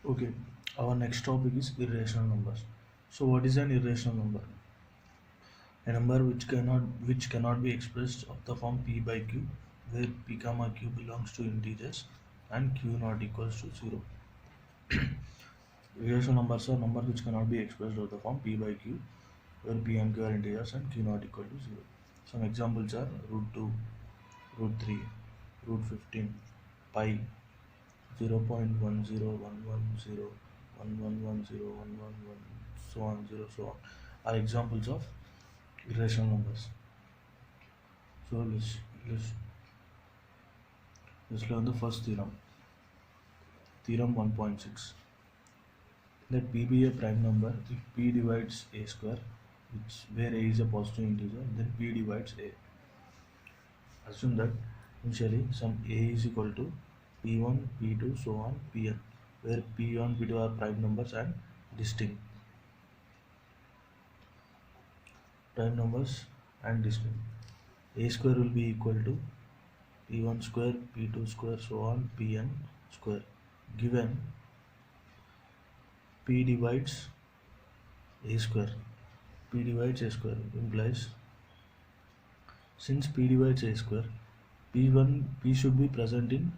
Okay, our next topic is irrational numbers. So, what is an irrational number? A number which cannot be expressed of the form p by q, where p comma q belongs to integers and q not equals to zero. Irrational numbers are numbers which cannot be expressed of the form p by q, where p and q are integers and q not equal to zero. Some examples are root 2, root 3, root 15, pi, 0.10110111011, so on, 0, so on, are examples of irrational numbers. So let's let's learn the first theorem. Theorem 1.6. Let p be a prime number if p divides a square, which where a is a positive integer, then p divides a. Assume that initially some a is equal to p1, p2, so on, pn, where p1, p2 are prime numbers and distinct. Prime numbers and distinct. A square will be equal to p1 square, p2 square, so on, pn square. Given p divides a square, p divides a square implies, since p divides a square, p should be present in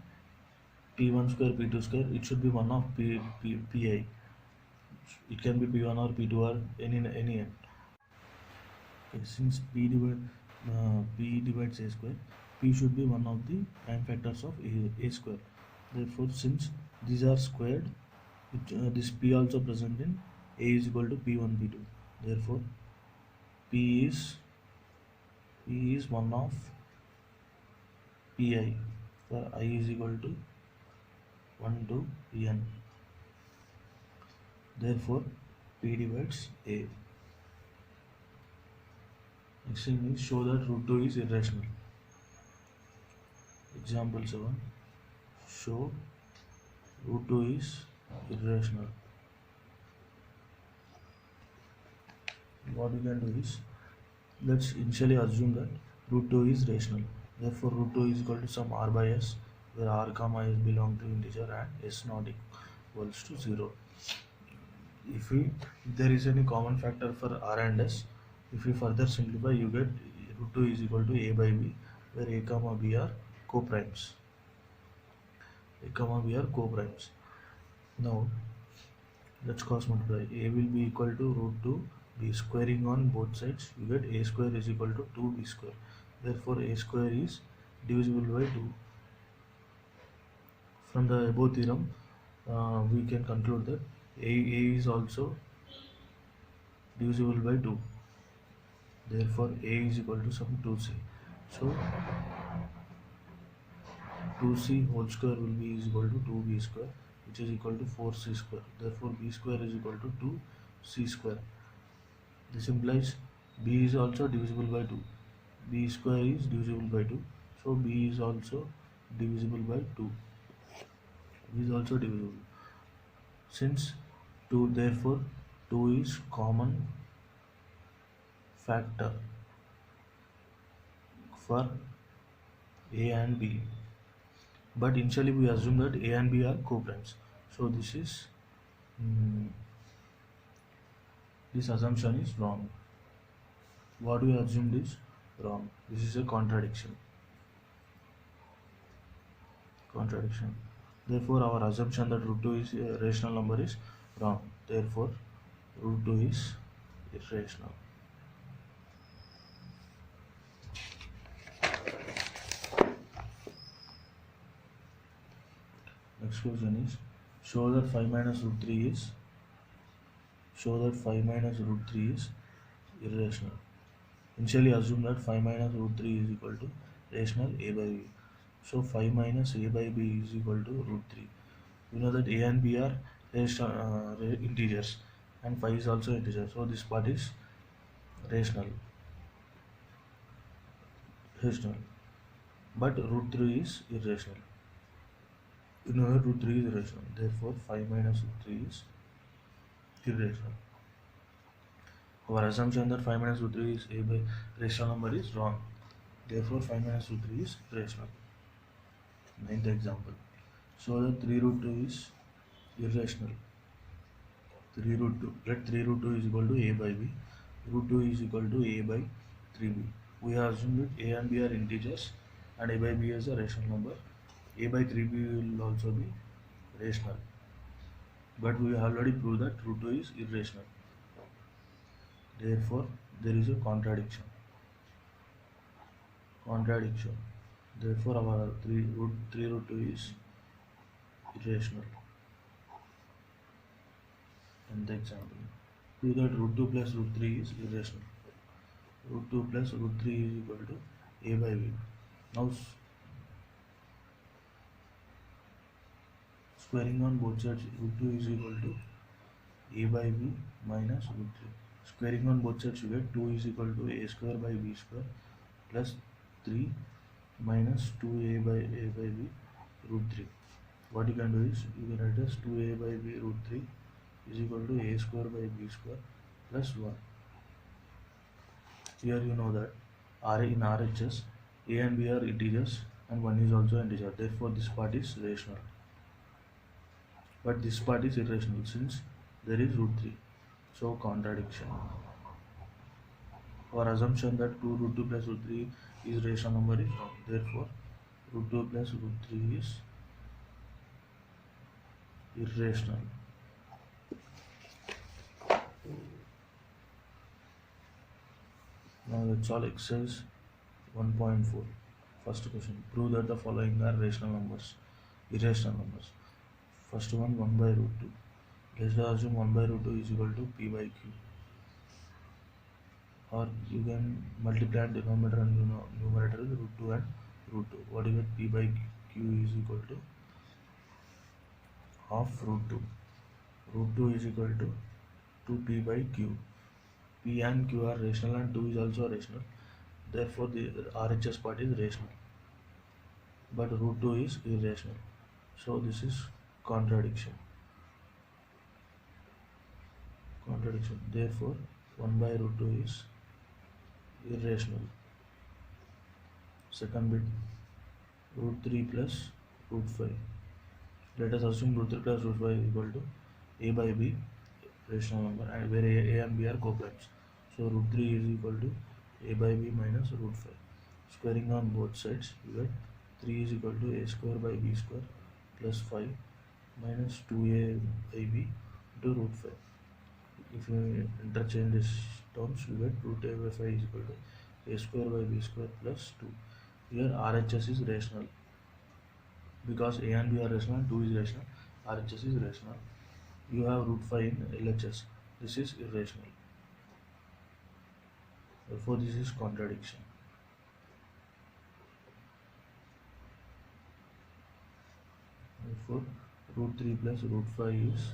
p1 square, p2 square. It should be one of pi. It can be p1 or p2 or any n. Okay, since p divides a square, p should be one of the prime factors of a square. Therefore, since these are squared, this p also present in a is equal to p1, p2. Therefore, p is one of pi, for I is equal to 1 to n. Therefore, p divides a. Next thing is show that root 2 is irrational. Example 7. Show root 2 is irrational. What we can do is, let's initially assume that root 2 is rational. Therefore, root 2 is equal to some r by s, where r comma s belong to integer and s not equals to 0. If there is any common factor for r and s, if we further simplify, you get root 2 is equal to a by b, where a comma b are co-primes. A comma b are co-primes. Now, let's cross multiply. A will be equal to root 2 b, squaring on both sides. You get a square is equal to 2b square. Therefore, a square is divisible by 2. From the above theorem, we can conclude that a is also divisible by 2. Therefore, a is equal to some 2c. So, 2c whole square will be is equal to 2b square, which is equal to 4c square. Therefore, b square is equal to 2c square. This implies b is also divisible by 2. B square is divisible by 2. So, b is also divisible by 2. B is also divisible. Since 2, therefore 2 is common factor for a and b. But initially we assume that a and b are co-primes. So this assumption is wrong. What we assumed is wrong. This is a contradiction. Therefore, our assumption that root 2 is a rational number is wrong. Therefore, root 2 is irrational. Next question is, show that 5 minus root 3 is irrational. Initially assume that 5 minus root 3 is equal to rational a by b. So 5 minus a by b is equal to root 3. We know that a and b are integers and 5 is also integer. So this part is rational. But root 3 is irrational. We know that root 3 is irrational. Therefore 5 minus root 3 is irrational. Our assumption that 5 minus root 3 is a by rational number is wrong. Therefore 5 minus root 3 is rational. Ninth example. So that 3 root 2 is irrational. 3 root 2, let 3 root 2 is equal to a by b, root 2 is equal to a by 3b. We have assumed that a and b are integers and a by b is a rational number. A by 3b will also be rational, but we have already proved that root 2 is irrational. Therefore there is a contradiction. Therefore our 3 root 2 is irrational. And the example, prove that root 2 plus root 3 is irrational. Root 2 plus root 3 is equal to a by b. Now squaring on both sides, root 2 is equal to a by b minus root 3. Squaring on both sides, you get 2 is equal to a square by b square plus 3 minus 2a by b root 3. What you can do is, you can write as 2a by b root 3 is equal to a square by b square plus 1. Here you know that in RHS, a and b are integers and 1 is also integer. Therefore this part is rational. But this part is irrational since there is root 3. So contradiction. Our assumption that 2 root 2 plus root 3 is rational number is wrong. Therefore root 2 plus root 3 is irrational. Now let's solve exercise 1.4. First question, prove that the following are irrational numbers. First one, 1 by root 2. Let's assume 1 by root 2 is equal to p by q. Or you can multiply denominator and numerator with root 2 and root 2. What you get? P by q is equal to half root 2. Root 2 is equal to 2p by q. P and q are rational and 2 is also rational. Therefore the RHS part is rational. But root 2 is irrational. So this is contradiction. Therefore 1 by root 2 is irrational. Second bit, root 3 plus root 5. Let us assume root 3 plus root 5 is equal to a by b rational number, and where a and b are co-primes. So root 3 is equal to a by b minus root 5. Squaring on both sides, you get 3 is equal to a square by b square plus 5 minus 2a by b into root 5. If you interchange these terms, you get root a by 5 is equal to a square by b square plus 2. Here RHS is rational. Because a and b are rational and 2 is rational, RHS is rational. You have root 5 in LHS. This is irrational. Therefore this is contradiction. Therefore root 3 plus root 5 is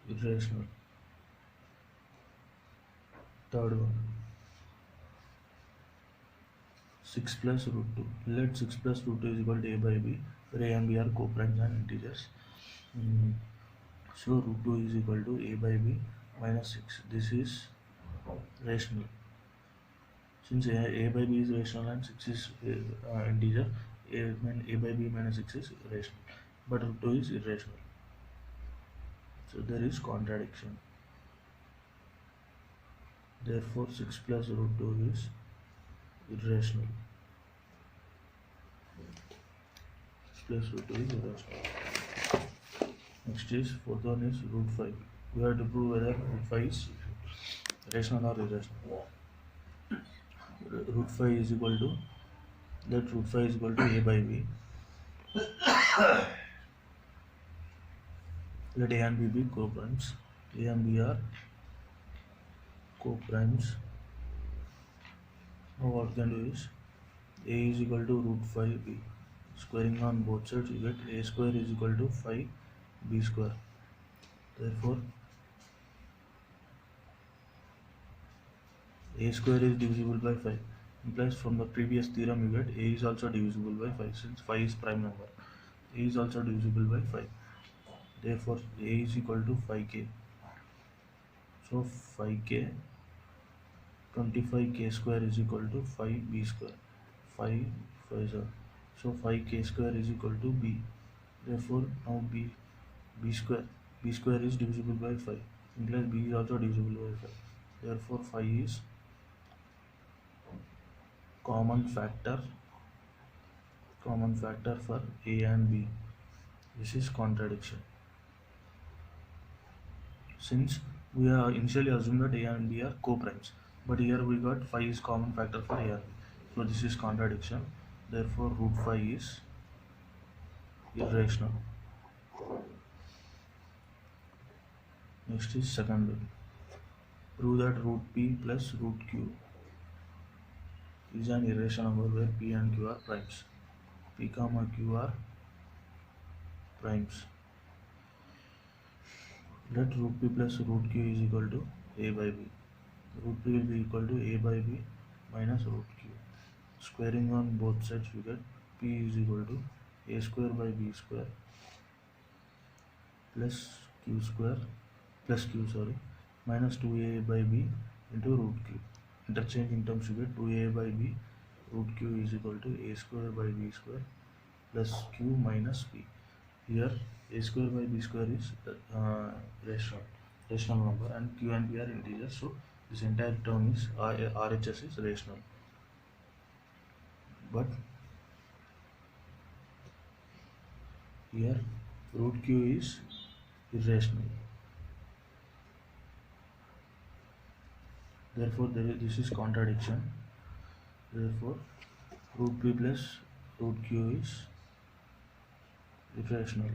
irrational. Third one, 6 plus root 2. Let 6 plus root 2 is equal to a by b, where a and b are co-primes and integers. So root 2 is equal to a by b minus 6. This is rational. Since a by b is rational and 6 is integer, a by b minus 6 is rational. But root 2 is irrational. So there is contradiction. Therefore 6 plus root 2 is irrational. 6 plus root 2 is irrational. Next is fourth one is root 5. We have to prove whether root 5 is rational or irrational. Root 5 is equal to, let root 5 is equal to a by b. Let a and b be co-primes. A and b are co-primes. Now what we can do is, a is equal to root 5b. Squaring on both sides, you get a square is equal to 5b square. Therefore a square is divisible by 5. Implies from the previous theorem you get a is also divisible by 5, since 5 is prime number. A is also divisible by 5. Therefore a is equal to 5k. So 5k, 25k square is equal to 5b square. 5 5 so 5k square is equal to b. Therefore now b b square is divisible by 5, implies b is also divisible by 5. Therefore 5 is common factor for a and b. This is contradiction. Since we are initially assumed that a and b are co-primes, but here we got 5 is common factor for a and b. So this is contradiction. Therefore root 5 is irrational. Next is second one. Prove that root p plus root q is an irrational number where p and q are primes. P comma q are primes. Let root p plus root q is equal to a by b. Root p will be equal to a by b minus root q. Squaring on both sides we get p is equal to a square by b square plus q square plus q minus 2a by b into root q. Interchanging terms you get 2a by b root q is equal to a square by b square plus q minus p. Here a square by b square is rational number and q and p are integers, so this entire term is RHS is rational. But here root q is irrational. Therefore this is contradiction. Therefore root p plus root q is irrational.